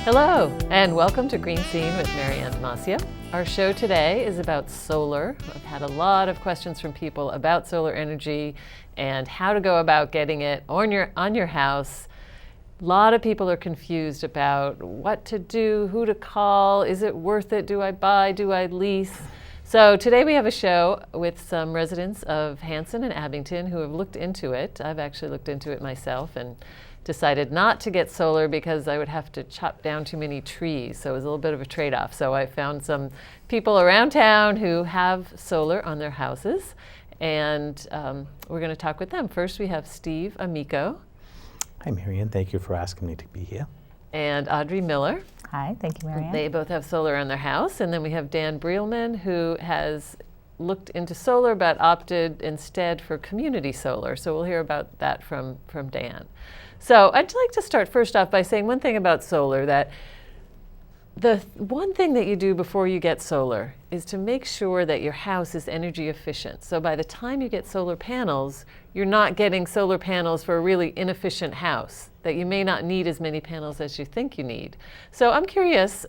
Hello, and welcome to Green Scene with Marianne DiMascio. Our show today is about solar. I've had a lot of questions from people about solar energy and how to go about getting it on your house. A lot of people are confused about what to do, who to call, is it worth it, do I buy, do I lease? So today we have a show with some residents of Hanson and Abington who have looked into it. I've actually looked into it myself and decided not to get solar because I would have to chop down too many trees. So it was a little bit of a trade-off. So I found some people around town who have solar on their houses, and we're going to talk with them. First we have Steve Amico. Hi, Marianne. Thank you for asking me to be here. And Audrey Miller. Hi, thank you, Marianne. They both have solar on their house. And then we have Dan Brielmann, who has looked into solar but opted instead for community solar. So we'll hear about that from Dan. So I'd like to start first off by saying one thing about solar, that the one thing that you do before you get solar is to make sure that your house is energy efficient. So by the time you get solar panels, you're not getting solar panels for a really inefficient house, that you may not need as many panels as you think you need. So I'm curious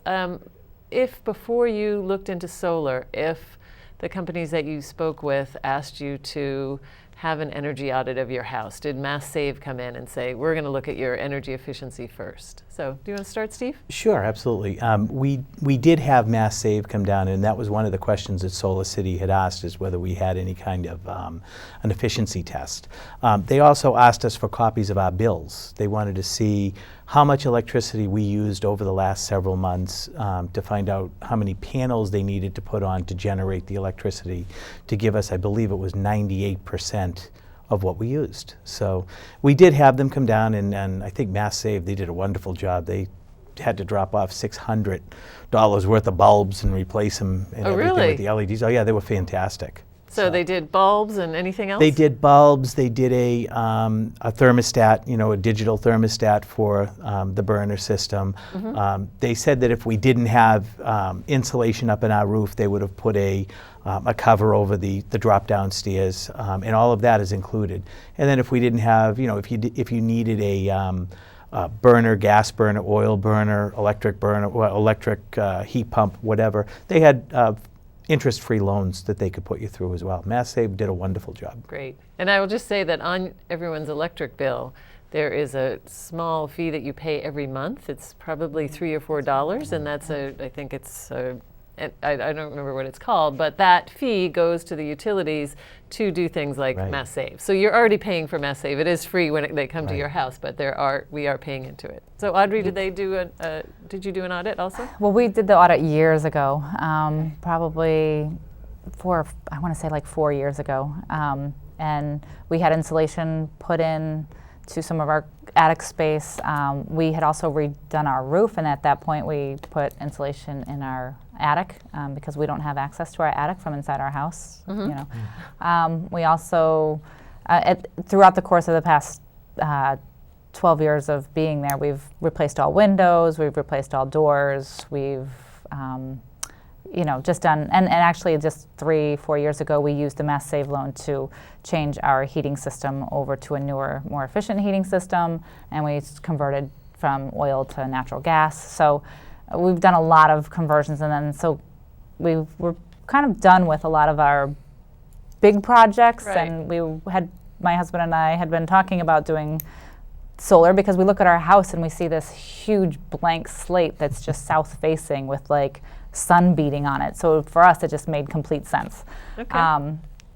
if before you looked into solar, if the companies that you spoke with asked you to have an energy audit of your house. Did Mass Save come in and say, we're going to look at your energy efficiency first? So do you want to start, Steve? Sure, absolutely. We did have Mass Save come down, and that was one of the questions that Solar City had asked, is whether we had any kind of an efficiency test. They also asked us for copies of our bills. They wanted to see how much electricity we used over the last several months to find out how many panels they needed to put on to generate the electricity to give us, I believe it was 98% of what we used. So we did have them come down, and I think Mass Save, they did a wonderful job. They had to drop off $600 worth of bulbs and replace them and everything really? with the LEDs. Oh yeah, they were fantastic. So they did bulbs and anything else? They did bulbs. They did a thermostat, a digital thermostat for the burner system. Mm-hmm. They said that if we didn't have insulation up in our roof, they would have put a cover over the drop-down stairs, and all of that is included. And then if we didn't have, if you needed a burner, gas burner, oil burner, electric heat pump, whatever, they had interest-free loans that they could put you through as well. Mass Save did a wonderful job. Great. And I will just say that on everyone's electric bill, there is a small fee that you pay every month. It's probably $3 or $4, and that's I think it's I don't remember what it's called, but that fee goes to the utilities to do things like Right. Mass Save. So you're already paying for Mass Save. It is free when they come to your house, but we are paying into it. So Audrey, did you do an audit also? Well, we did the audit years ago, probably I want to say like 4 years ago, and we had insulation put in to some of our attic space. We had also redone our roof, and at that point we put insulation in our attic because we don't have access to our attic from inside our house. Mm-hmm. We also, throughout the course of the past 12 years of being there, we've replaced all windows, we've replaced all doors, we've just done, and actually just 3-4 years ago, we used the Mass Save loan to change our heating system over to a newer, more efficient heating system, and we converted from oil to natural gas. So we've done a lot of conversions, and then so we're kind of done with a lot of our big projects, right. And my husband and I had been talking about doing solar because we look at our house and we see this huge blank slate that's just south facing with like sun beating on it. So for us, it just made complete sense. Okay.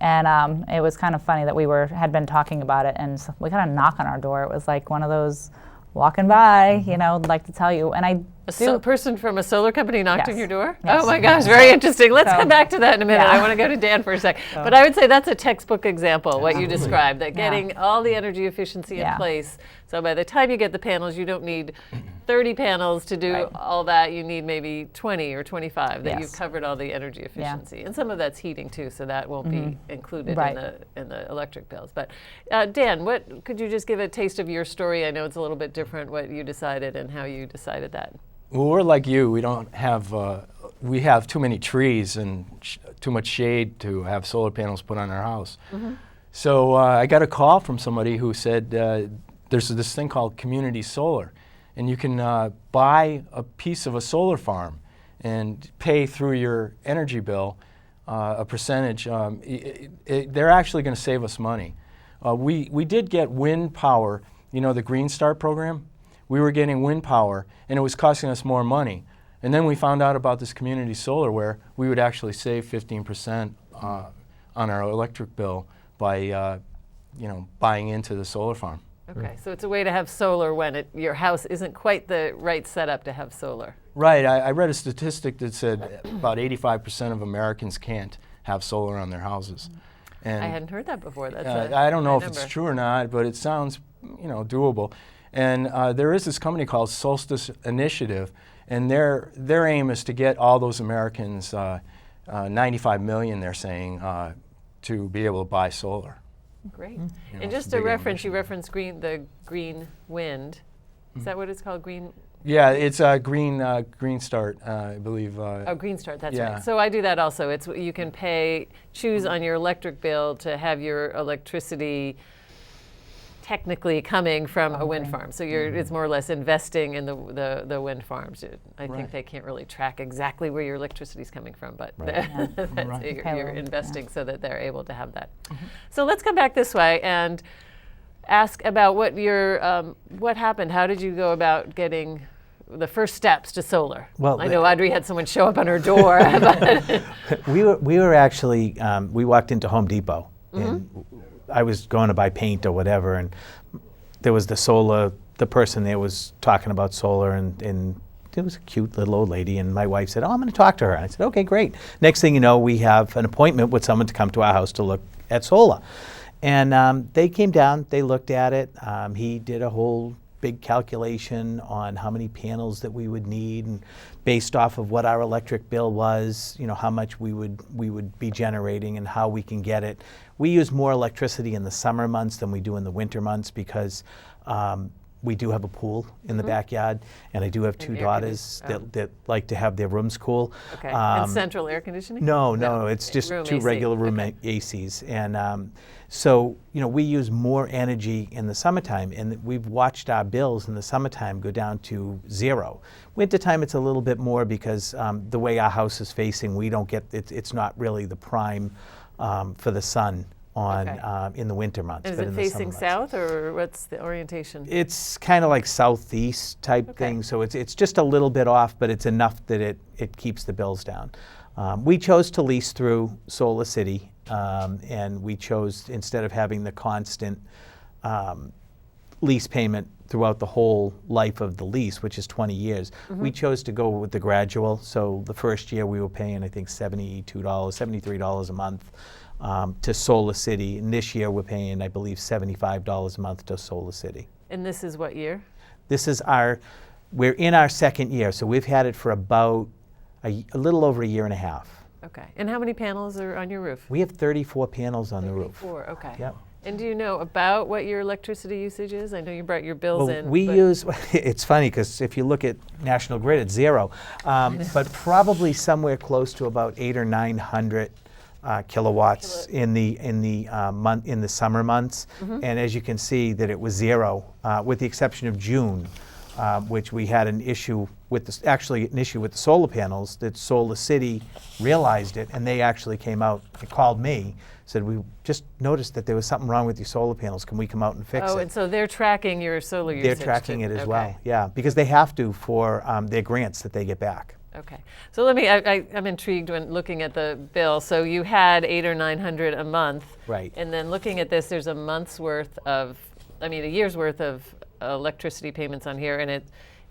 It was kind of funny that we had been talking about it, and so we got a knock on our door. It was like one of those walking by, I'd like to tell you. And A person from a solar company knocked Yes. on your door? Yes. Oh my gosh, very interesting. Let's So- come back to that in a minute. Yeah. I want to go to Dan for a sec. But I would say that's a textbook example, what you Absolutely. described, that Yeah. getting all the energy efficiency in Yeah. place. So by the time you get the panels, you don't need 30 panels to do Right. all that. You need maybe 20 or 25, that Yes. you've covered all the energy efficiency. And some of that's heating too, so that won't be included Right. in the electric bills. But Dan, could you just give a taste of your story? I know it's a little bit different what you decided and how you decided that. Well, we're like you. We don't have, we have too many trees and too much shade to have solar panels put on our house. Mm-hmm. So I got a call from somebody who said there's this thing called community solar. and you can buy a piece of a solar farm and pay through your energy bill a percentage. They're actually going to save us money. We did get wind power, you know, the Green Start program. We were getting wind power, and it was costing us more money. And then we found out about this community solar where we would actually save 15% on our electric bill by, you know, buying into the solar farm. Okay, so it's a way to have solar when your house isn't quite the right setup to have solar. Right. I read a statistic that said about 85% of Americans can't have solar on their houses. And I hadn't heard that before. That's I don't know if number. it's true or not, but it sounds, you know, doable. And there is this company called Solstice Initiative, and their aim is to get all those Americans, 95 million, they're saying, to be able to buy solar. Great. You know, And it's just a a big reference, you ambition. referenced the green wind. Is that what it's called? Green? Yeah, it's Green Start, I believe. Oh, Green Start, that's yeah. right. So I do that also. It's you can choose on your electric bill to have your electricity technically coming from a wind farm. So it's more or less investing in the wind farms. I think Right. they can't really track exactly where your electricity is coming from, but Right. you're Payload, investing so that they're able to have that. So let's come back this way and ask about what happened. How did you go about getting the first steps to solar? Well, I know Audrey had someone show up on her door. but We were actually, we walked into Home Depot, and I was going to buy paint or whatever, and there was the person there was talking about solar, and it was a cute little old lady, and my wife said, "Oh, I'm going to talk to her." And I said, "Okay, great." Next thing you know, we have an appointment with someone to come to our house to look at solar. And they came down, they looked at it. He did a whole big calculation on how many panels that we would need, and based off of what our electric bill was, you know, how much we would be generating and how we can get it. We use more electricity in the summer months than we do in the winter months because we do have a pool in the backyard, and I do have two air daughters that like to have their rooms cool. Okay. And central air conditioning? No, it's just Room two AC. regular room ACs. And so, you know, we use more energy in the summertime, and we've watched our bills in the summertime go down to zero. Wintertime, it's a little bit more because the way our house is facing, we don't get, it's not really the prime for the sun on Okay. in the winter months. And is but it in the summer facing months. south, or what's the orientation? It's kind of like southeast type Okay. thing, so it's just a little bit off, but it's enough that it keeps the bills down. We chose to lease through Solar City, and we chose, instead of having the constant lease payment throughout the whole life of the lease, which is 20 years, we chose to go with the gradual. So the first year we were paying, I think, $72, $73 a month to Solar City, and this year we're paying, I believe, $75 a month to Solar City. And this is what year? This is we're in our second year, so we've had it for about a little over a year and a half. Okay. And how many panels are on your roof? We have 34 panels on the roof. 4, okay. Yep. And do you know about what your electricity usage is? I know you brought your bills Well, in. we but- use, it's funny because if you look at National Grid, it's zero, but probably somewhere close to about 800 or 900 kilowatts in the summer months. And as you can see, that it was zero, with the exception of June, which we had an issue with the solar panels. That Solar City realized it, and they actually came out and called me, said, "We just noticed that there was something wrong with your solar panels. Can we come out and fix Oh, it?" and so they're tracking your solar usage. They're tracking it as okay. well, yeah, because they have to for their grants that they get back. Okay. So let me, I'm intrigued when looking at the bill. So you had 800 or 900 a month. Right. And then looking at this, there's a year's worth of electricity payments on here. And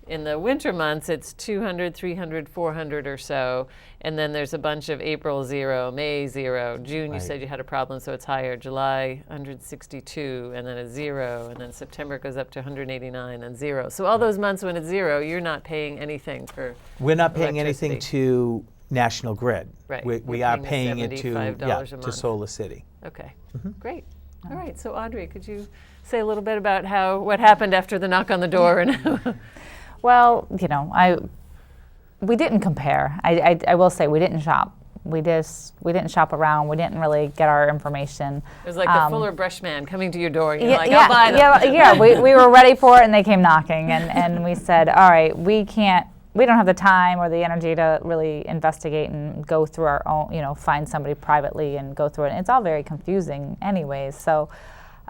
in the winter months, it's 200, 300, 400 or so. And then there's a bunch of April 0, May 0, June you Right. said you had a problem, so it's higher. July 162, and then it's 0, and then September goes up to 189 and 0. So all those months when it's 0, you're not paying anything for We're not paying anything electricity. to National Grid. Right. We You're are paying paying the it to, $75 a to month. Solar City. Okay, great. All right, so Audrey, could you say a little bit about what happened after the knock on the door? And Well, you know, we didn't compare. I will say we didn't shop. we didn't shop around. We didn't really get our information. It was like the Fuller Brush man coming to your door. And you're Yeah, like, I'll buy them. yeah. We were ready for it, and they came knocking, and we said, all right, we don't have the time or the energy to really investigate and go through our own, find somebody privately and go through it. And it's all very confusing anyways. So,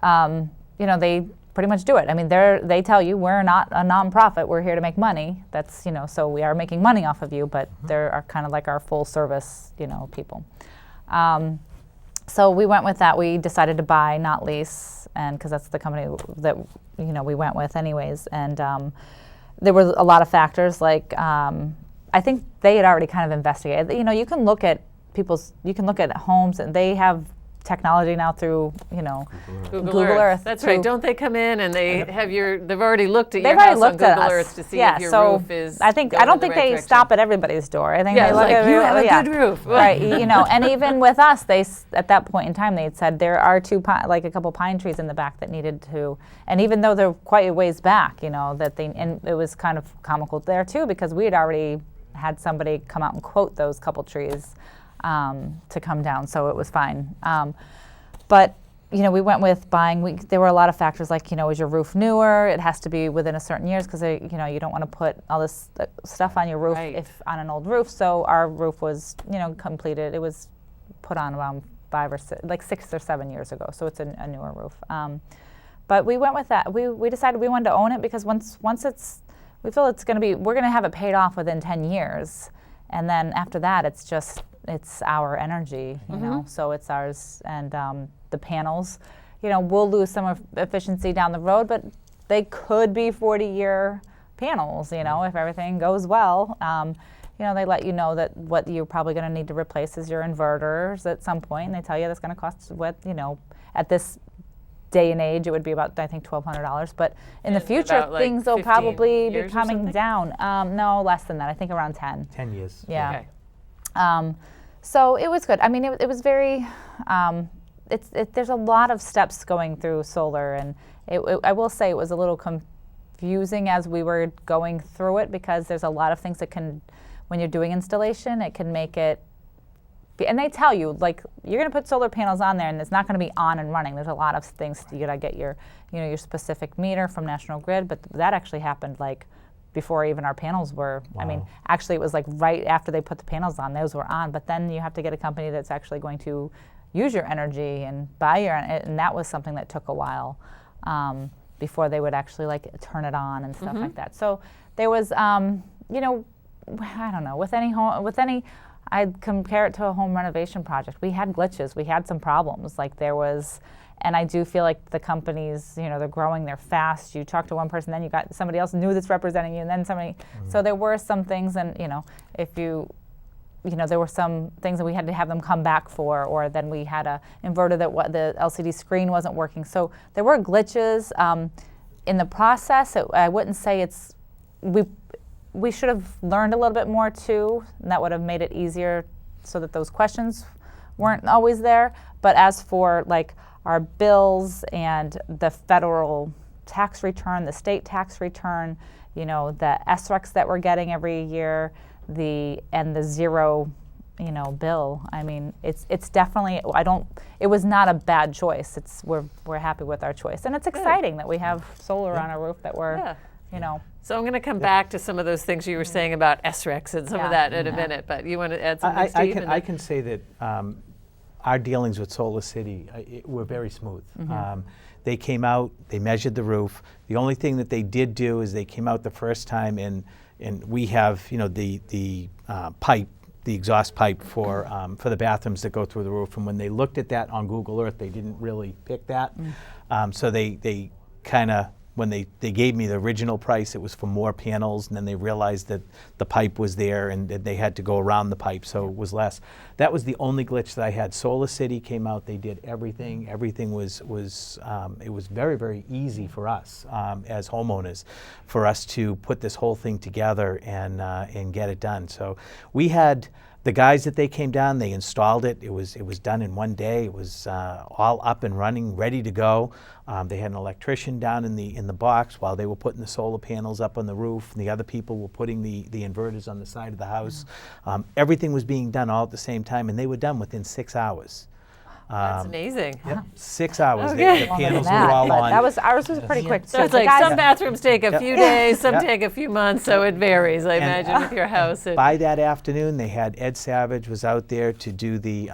they pretty much do it. I mean, they tell you we're not a nonprofit. We're here to make money. That's, so we are making money off of you, but they're kind of like our full service, people. So we went with that. We decided to buy, not lease, and because that's the company that, we went with anyways. And there were a lot of factors, like I think they had already kind of investigated. You can look at homes, and they have technology now through, Google Earth. That's right. Don't they come in and they've already looked at They've your already house on looked at Google us. Earth to see Yeah, if your so roof is I going don't in think the right they direction. stop at everybody's door. I think Yeah, they it's look like, at you have a good roof. Right, and even with us, at that point in time, they had said there are a couple pine trees in the back that needed to, and even though they're quite a ways back, and it was kind of comical there too, because we had already had somebody come out and quote those couple trees to come down, so it was fine. But we went with buying. There were a lot of factors, like, is your roof newer? It has to be within a certain years, because you don't want to put all this stuff on your roof if on an old roof. So our roof was completed. It was put on around 6 or 7 years ago. So it's a newer roof. But we went with that. We decided we wanted to own it, because once we feel we're going to have it paid off within 10 years, and then after that it's our energy, so it's ours. And the panels, we'll lose some efficiency down the road, but they could be 40-year panels, if everything goes well. They let you know that what you're probably going to need to replace is your inverters at some point, and they tell you that's going to cost at this day and age, it would be about, I think, $1,200. But in the future, things will probably be coming down. No, less than that. I think around 10. 10 years. Yeah. Okay. So it was good. I mean, it was very, there's a lot of steps going through solar, and I will say it was a little confusing as we were going through it, because there's a lot of things that when you're doing installation, it can make it, and they tell you, like, you're going to put solar panels on there and it's not going to be on and running. There's a lot of things. You got to get your specific meter from National Grid, but that actually happened before even our panels were. Wow. I mean, actually it was right after they put the panels on, those were on, but then you have to get a company that's actually going to use your energy and buy and that was something that took a while before they would actually turn it on and stuff like that. So there was, I don't know, with any, I'd compare it to a home renovation project. We had glitches, we had some problems, and I do feel like the companies, they're growing, they're fast. You talk to one person, then you got somebody else new that's representing you, and then somebody. So there were some things, and there were some things that we had to have them come back for, or then we had a inverter that the LCD screen wasn't working. So there were glitches in the process. I wouldn't say we should have learned a little bit more too, and that would have made it easier so that those questions weren't always there. But as for our bills and the federal tax return, the state tax return, the SRECs that we're getting every year, and the zero, bill. I mean, it's definitely, it was not a bad choice. We're happy with our choice. And it's exciting that we have solar on our roof that we're, So I'm going to come back to some of those things you were saying about SRECs and some of that in a minute, but you want to add something, Steve? I can say that our dealings with Solar City were very smooth. They came out, they measured the roof. The only thing that they did do is they came out the first time, and we have the pipe, the exhaust pipe for the bathrooms that go through the roof. And when they looked at that on Google Earth, they didn't really pick that. So they kind of, when they gave me the original price, it was for more panels, and then they realized that the pipe was there and that they had to go around the pipe, so it was less. That was the only glitch that I had. Solar City came out, they did everything. Everything was it was very, very easy for us as homeowners, for us to put this whole thing together and get it done. So we had The guys that they came down, they installed it. It was done in one day. It was all up and running, ready to go. They had an electrician down in the box while they were putting the solar panels up on the roof, and the other people were putting the inverters on the side of the house. Everything was being done all at the same time, and they were done within 6 hours. That's amazing. Yep, 6 hours. Okay. The panels were all on. Ours was pretty quick. So it's like some bathrooms take a few days, some take a few months, so it varies, I imagine, with your house. By that afternoon, they had Ed Savage was out there to do the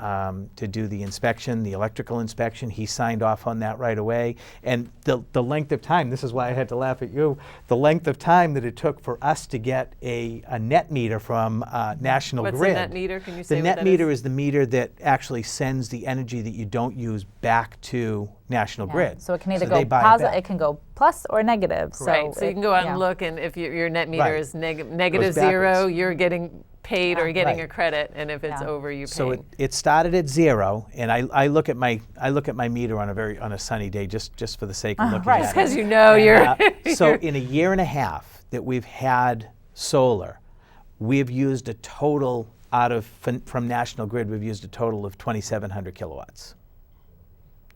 inspection, the electrical inspection. He signed off on that right away. And the length of time, this is why I had to laugh at you, the length of time that it took for us to get a net meter from National Grid. What's the net meter? Can you say The what net that meter is the meter that actually sends the energy that you don't use back to National Grid. So it can either they go buy it positive, back. it can go plus or negative. Right, so you can go out and look, and if your net meter Right. is negative Goes zero, backwards. you're getting paid or you're getting Right. a credit, and if it's Yeah. over, you pay. So it started at 0, and I look at my meter on a sunny day just for the sake of looking right. at it. because you know you're. So in a year and a half that we've had solar, we've used a total from National Grid, we've used a total of 2,700 kilowatts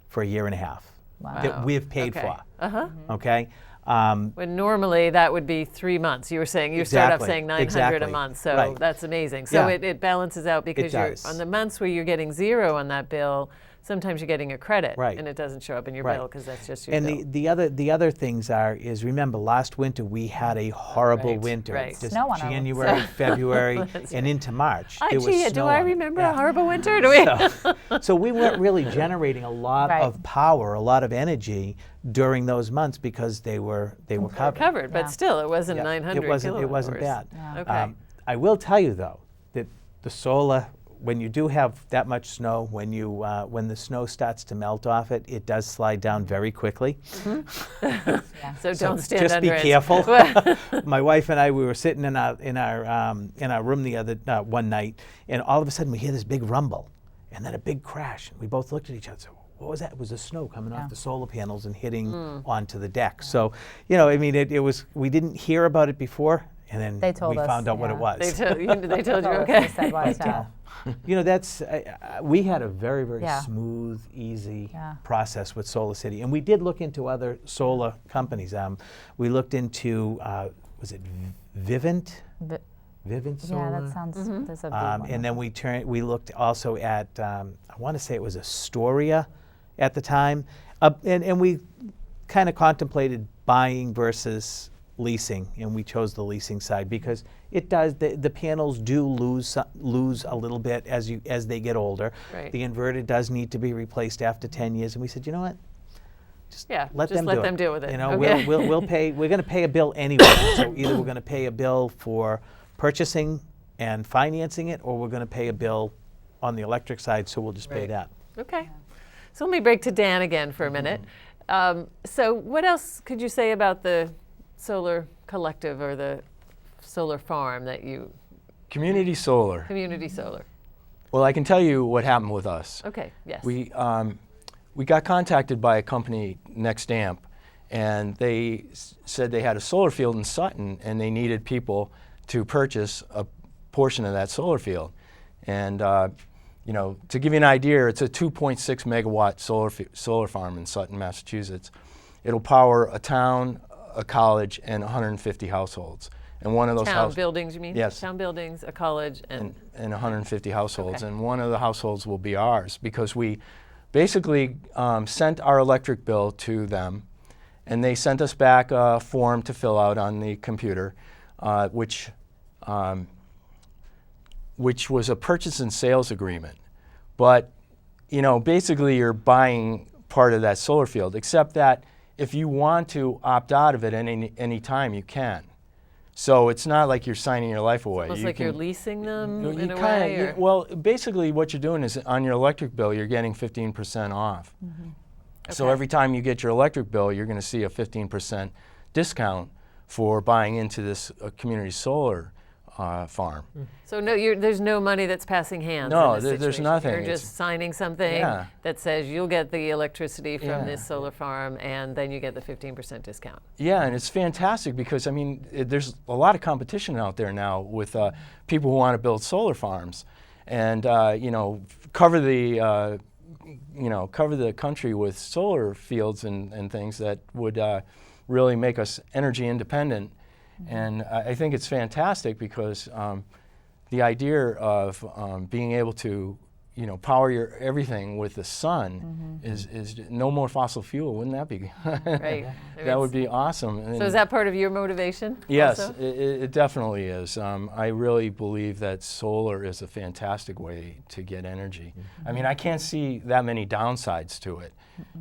for a year and a half that we've paid Okay. for. Okay. When normally that would be 3 months. You were saying you start off Exactly, saying 900 exactly. a month, so Right. that's amazing. So Yeah. it balances out because you're does. on the months where you're getting zero on that bill. Sometimes you're getting a credit, Right. and it doesn't show up in your Right. bill because that's just your And bill. the other things is remember last winter we had a horrible Right, winter. right. Just Snow on our road. January, February, That's and into March. Oh, there was gee, do snow I on it. remember Yeah. a horrible winter? Do we? So we weren't really generating a lot Right. of power, a lot of energy during those months because they were covered. Covered, but Yeah. still, it wasn't Yeah. 900 It wasn't kilowatt bad. hours. Okay. I will tell you though that the solar, when you do have that much snow, when the snow starts to melt off it, it does slide down very quickly. So don't stand Just under be it. careful. My wife and I, we were sitting in our room the other one night, and all of a sudden we hear this big rumble, and then a big crash. And we both looked at each other and said, what was that? It was the snow coming off the solar panels and hitting onto the deck. So, I mean, it was, we didn't hear about it before, and then They told we us, found out what it yeah. was. They told you, They okay. said, watch out. That's we had a very, very Yeah. smooth, easy Yeah. process with Solar City, and we did look into other solar companies. We looked into was it Vivint? Vi- Vivint Solar. Yeah, that sounds. There's a big one. And then we looked also at I want to say it was Astoria at the time, and we kind of contemplated buying versus leasing, and we chose the leasing side because it does the panels do lose a little bit as they get older. Right. The inverter does need to be replaced after 10 years, and we said, you know what? Yeah, Let just them let do them it. deal with it. You know, Okay. we'll pay. We're going to pay a bill anyway. So either we're going to pay a bill for purchasing and financing it, or we're going to pay a bill on the electric side. So we'll just pay Right. that. Okay. So let me break to Dan again for a minute. So what else could you say about the solar collective or the solar farm that you, Community solar. community solar? Well, I can tell you what happened with us. Okay, yes. We got contacted by a company, Next Amp, and they said they had a solar field in Sutton and they needed people to purchase a portion of that solar field. And to give you an idea, it's a 2.6 megawatt solar farm in Sutton, Massachusetts. It'll power a town, a college, and 150 households. And one of those Town buildings, you mean? Yes. Town buildings, a college, and and 150 households, Okay. and one of the households will be ours because we basically sent our electric bill to them, and they sent us back a form to fill out on the computer, which was a purchase and sales agreement. But basically you're buying part of that solar field, except that if you want to opt out of it at any time, you can. So it's not like you're signing your life away. almost You like you're can- leasing them you in a kinda- way? you- Or? well, basically what you're doing is on your electric bill, you're getting 15% off. So Okay. every time you get your electric bill, you're going to see a 15% discount for buying into this community solar farm. So there's no money that's passing hands. No, in this there's situation. nothing. You're It's- just signing something Yeah. that says you'll get the electricity from Yeah. this solar farm, and then you get the 15% discount. Yeah, and it's fantastic because, there's a lot of competition out there now with people who want to build solar farms. and you know, cover the cover the country with solar fields and things that would really make us energy independent. And I think it's fantastic because the idea of being able to, you know, power your everything with the sun is no more fossil fuel. Wouldn't that be? Right. That would be awesome. And So is that part of your motivation? yes, also? it definitely is. I really believe that solar is a fantastic way to get energy. I mean, I can't see that many downsides to it.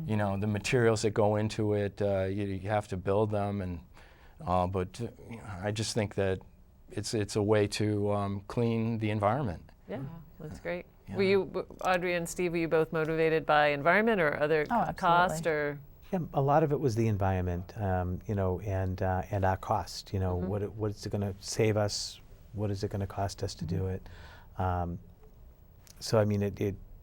You know, the materials that go into it, you have to build them, and but you know, I just think that it's a way to clean the environment. Yeah, that's great. Were you, Audrey and Steve, were you both motivated by environment or other cost or? Yeah, a lot of it was the environment, you know, and our cost. You know, what is it going to save us? What is it going to cost us to do it? So I mean,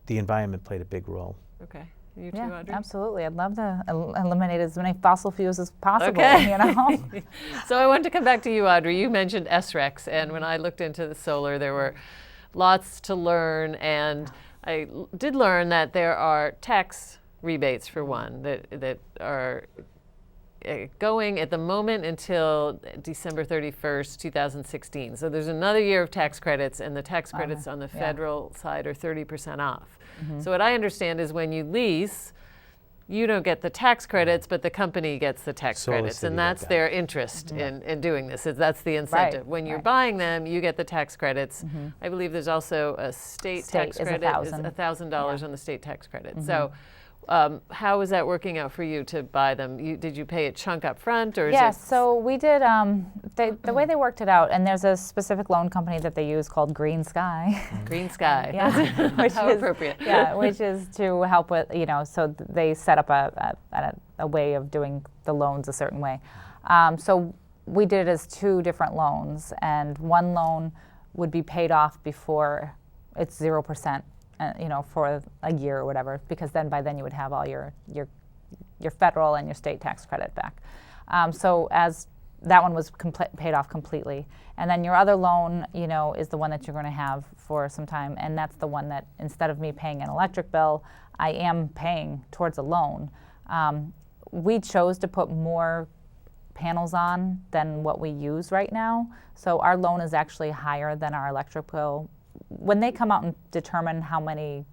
the environment played a big role. Okay, you too, Yeah, Audrey? absolutely. I'd love to eliminate as many fossil fuels as possible. Okay. You know. So I want to come back to you, Audrey. You mentioned SRECs, and when I looked into the solar, there were lots to learn, and I did learn that there are tax rebates for one that are going at the moment until December 31st, 2016. So there's another year of tax credits, and the tax credits on the federal side are 30% off. So what I understand is when you lease, you don't get the tax credits, but the company gets the tax Solar credits, City and got that's that. their interest in doing this. That's the incentive. When you're buying them, you get the tax credits. I believe there's also a state tax is credit, is $1,000 on the state tax credit. So how is that working out for you to buy them? Did you pay a chunk up front, or is Yeah, it? so we did, the way they worked it out, and there's a specific loan company that they use called Green Sky. Green Sky. Yeah, How appropriate. Yeah, which is to help with, you know, so they set up a way of doing the loans a certain way. So we did it as two different loans, and one loan would be paid off before it's 0%. You know, for a year or whatever, because then by then you would have all your federal and your state tax credit back. So as that one was paid off completely, and then your other loan, you know, is the one that you're going to have for some time, and that's the one that instead of me paying an electric bill, I am paying towards a loan. We chose to put more panels on than what we use right now, so our loan is actually higher than our electric bill. When they come out and determine how many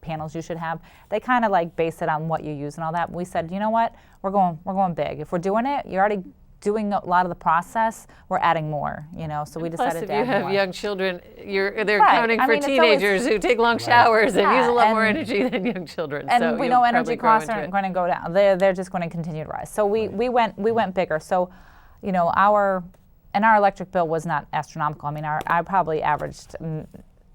panels you should have, they kind of like base it on what you use and all that. We said, you know what, we're going big. If we're doing it, you're already doing a lot of the process. We're adding more, you know. So we decided to add more. Plus, if you have young children, they're Right. counting I for mean, it's teenagers who take long showers and use a lot more and- energy than young children. And so we you'll know probably energy grow costs into aren't it. going to go down. They're just going to continue to rise. So we went bigger. So, you know, our electric bill was not astronomical. I mean, I probably averaged.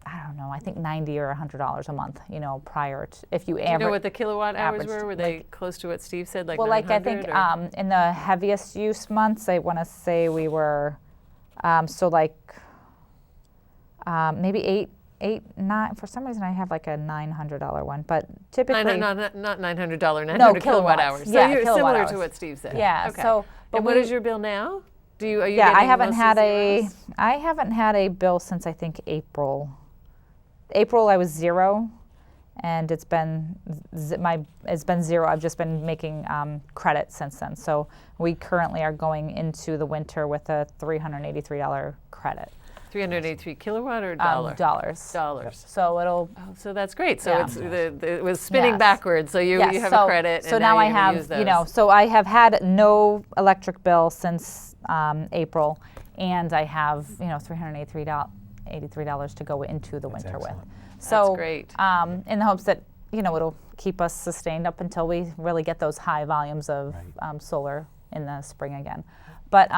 I don't know, I think $90 or $100 a month, you know, prior to, if you Do you average. know what the kilowatt hours averaged, were? Were they close to what Steve said, like Well, like I think 900, or? in the heaviest use months, I want to say we were, so like maybe eight, nine, for some reason I have like a $900 one, but typically. Not $900, 900 No, kilowatt kilowatts. hours. So Yeah, you're kilowatt similar hours. to what Steve said. Yeah, Okay. so, but and what we- is your bill now? Are you Yeah, getting I haven't mostly had zeros? I haven't had a bill since I think April. April I was zero, and it's been zero. I've just been making credit since then. So we currently are going into the winter with a $383 credit. 383 kilowatt or dollar? Dollars. Dollars. So it'll. Oh, so that's great. So Yeah. it's it was spinning Yes. backwards. So you Yes, have so, a credit. So and now I you're gonna have, use those. you know, so I have had no electric bill since April, and I have, you know, $383 to go into the winter with. excellent. So, That's great. in the hopes that, you know, it'll keep us sustained up until we really get those high volumes of solar in the spring again. But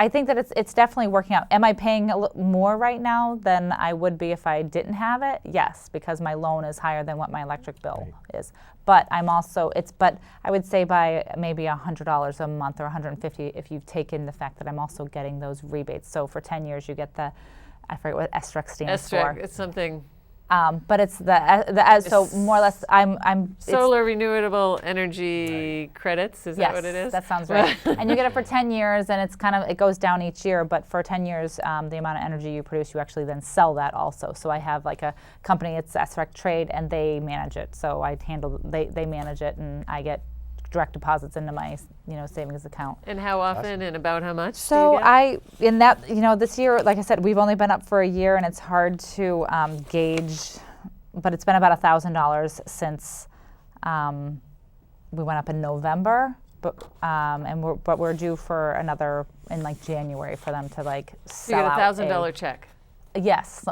I think that it's definitely working out. Am I paying a little more right now than I would be if I didn't have it? Yes, because my loan is higher than what my electric bill is. But I'm also, but I would say by maybe $100 a month or $150 if you've taken the fact that I'm also getting those rebates. So for 10 years you get the, I forget what SREC stands for. It's something But it's so more or less it's Solar renewable energy credits, is that what it is? That sounds right. And you get it for 10 years, and it goes down each year, but for 10 years, the amount of energy you produce, you actually then sell that also. So I have like a company, it's SREC Trade, and they manage it. So they manage it, and I get direct deposits into my savings account. And how often and about how much? So this year, like I said, we've only been up for a year, and it's hard to gauge, but it's been about $1,000 since we went up in November, but we're due for another in like January for them to like sell out. You get a $1,000 check. Yes,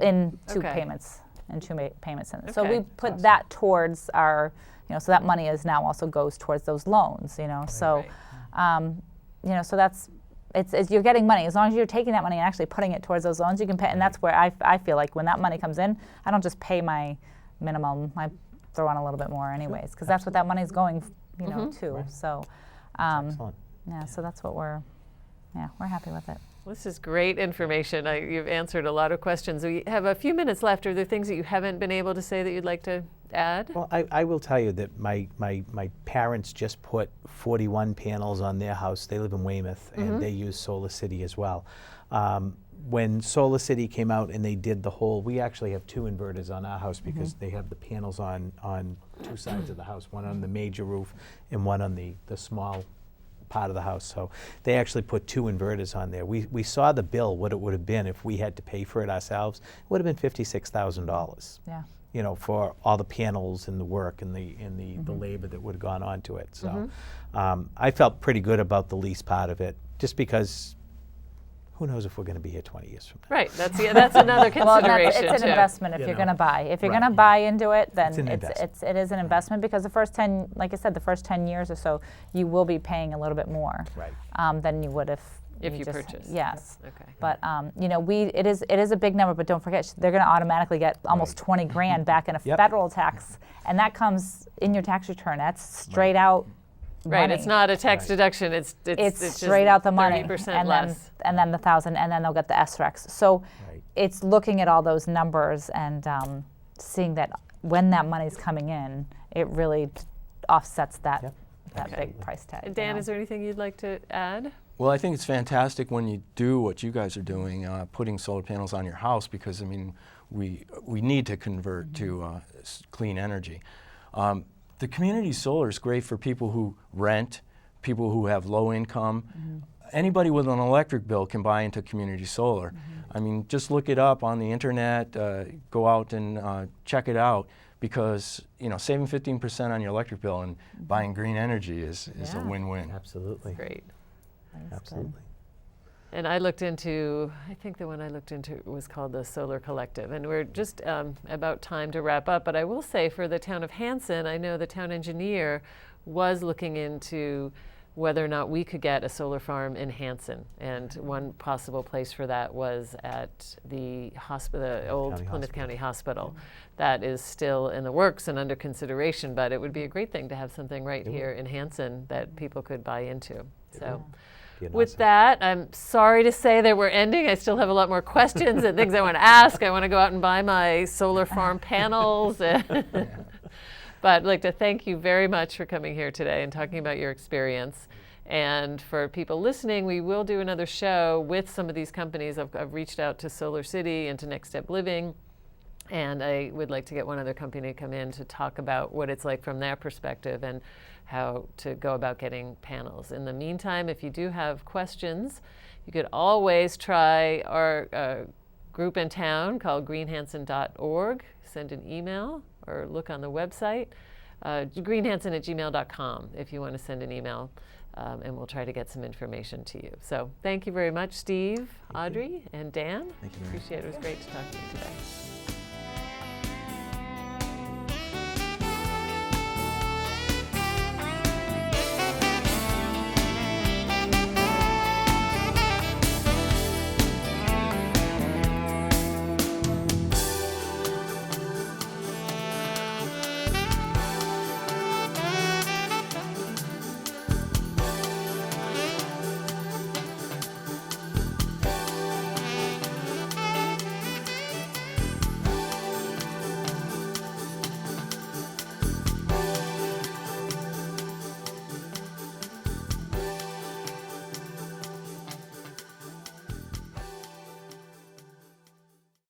in two payments. So we put that towards our. So that money is now also goes towards those loans, So, so that's, it's you're getting money. As long as you're taking that money and actually putting it towards those loans, you can pay. And that's where I feel like when that money comes in, I don't just pay my minimum. I throw on a little bit more anyways, because that's what that money is going, to. Right. So, Excellent. so that's what we're happy with it. This is great information. You've answered a lot of questions. We have a few minutes left. Are there things that you haven't been able to say that you'd like to add? Well, I will tell you that my parents just put 41 panels on their house. They live in Weymouth, and they use Solar City as well. When Solar City came out and they did we actually have 2 inverters on our house because they have the panels on 2 sides of the house, one on the major roof and one on the small part of the house. So they actually put 2 inverters on there. We saw the bill, what it would have been if we had to pay for it ourselves. It would have been $56,000. Yeah. For all the panels and the work and the labor that would have gone onto it. So I felt pretty good about the lease part of it, just because who knows if we're going to be here 20 years from now. Right. That's another consideration. It's an investment if you're going to buy. If you're going to buy into it, then it is an investment, because the first 10, like I said, the first 10 years or so, you will be paying a little bit more than you would if you purchase. Yes. Okay. But it is a big number, but don't forget, they're going to automatically get almost 20 grand back in a federal tax, and that comes in your tax return. That's straight out Right, money. It's not a tax deduction. It's straight out the money, 30% less. Then the $1,000, and then they'll get the SRECs. So it's looking at all those numbers and seeing that when that money's coming in, it really offsets that big price tag. And Dan, is there anything you'd like to add? Well, I think it's fantastic when you do what you guys are doing, putting solar panels on your house, because we need to convert to clean energy. The community solar is great for people who rent, people who have low income. Anybody with an electric bill can buy into community solar. Just look it up on the internet, go out and check it out, because saving 15% on your electric bill and buying green energy is a win-win. Absolutely. Great. Absolutely. And I looked into, I think the one I looked into was called the Solar Collective. And we're just about time to wrap up. But I will say for the town of Hanson, I know the town engineer was looking into whether or not we could get a solar farm in Hanson. And one possible place for that was at the hospital, the old Plymouth County Hospital. That is still in the works and under consideration, but it would be a great thing to have something right here in Hanson that people could buy into. So. With that, I'm sorry to say that we're ending. I still have a lot more questions and things I want to ask. I want to go out and buy my solar farm panels. But I'd like to thank you very much for coming here today and talking about your experience. And for people listening, we will do another show with some of these companies. I've reached out to Solar City and to Next Step Living. And I would like to get one other company to come in to talk about what it's like from their perspective and how to go about getting panels. In the meantime, if you do have questions, you could always try our group in town called greenhanson.org. Send an email or look on the website, greenhanson@gmail.com if you want to send an email, and we'll try to get some information to you. So thank you very much, Steve, Audrey, and Dan. Thank you. Appreciate it. It was great to talk to you today.